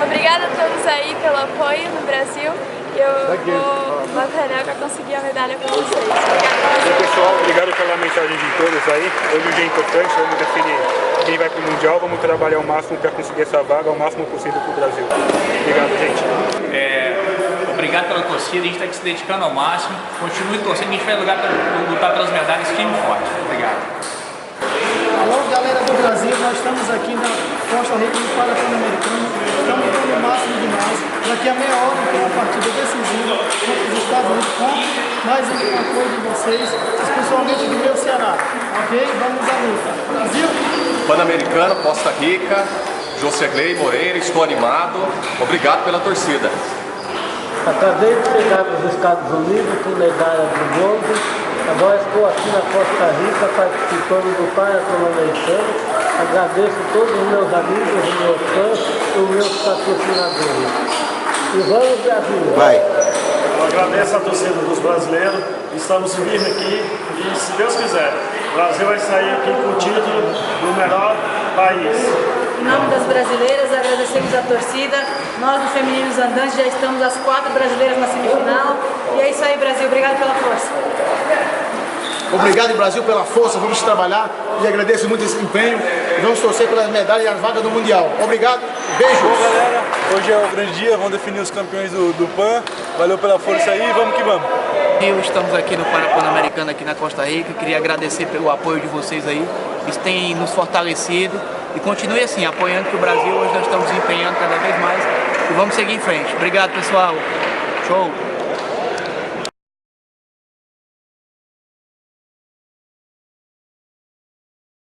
Obrigada a todos aí pelo apoio no Brasil. Eu vou batalhar para conseguir a medalha com vocês. Obrigada. Pessoal, obrigado pela mensagem de todos aí. Hoje o dia é importante, vamos definir quem vai para o Mundial. Vamos trabalhar o máximo para conseguir essa vaga, o máximo possível para o Brasil. Obrigado, gente. Obrigado pela torcida, a gente está aqui se dedicando ao máximo. Continue torcendo, a gente vai lutar pelas medalhas firme e forte. Obrigado. Alô, galera do Brasil, nós estamos aqui na Costa Rica no Pan-Americano. Estamos dando o máximo demais. Daqui a meia hora tem uma partida decisiva contra os Estados Unidos, com mais um apoio de vocês, especialmente do meu Ceará. Ok? Vamos à luta. Brasil! Pan-Americano, Costa Rica, Josegley Moreira, estou animado. Obrigado pela torcida. Acabei de chegar dos Estados Unidos com medalha de bronze. Agora estou aqui na Costa Rica participando do Pan-Americano. Agradeço a todos os meus amigos, os meus fãs e os meus patrocinadores. E vamos, Brasil! Vai! Eu agradeço a torcida dos brasileiros. Estamos firmes aqui e, se Deus quiser, o Brasil vai sair aqui com o título do melhor país. Em nome das brasileiras, agradecemos a torcida. Nós, do Femininos Andantes, já estamos as 4 brasileiras na semifinal. E é isso aí, Brasil. Obrigado pela força. Obrigado, Brasil, pela força. Vamos trabalhar e agradeço muito esse empenho. Vamos torcer pelas medalhas e as vagas do Mundial. Obrigado, beijos. Bom, galera, hoje é o grande dia, vamos definir os campeões do PAN. Valeu pela força aí, vamos que vamos. Estamos aqui no Pan-Americano aqui na Costa Rica. Queria agradecer pelo apoio de vocês aí. Isso tem nos fortalecido e continue assim, apoiando que o Brasil hoje nós estamos empenhando cada vez mais e vamos seguir em frente. Obrigado, pessoal. Show!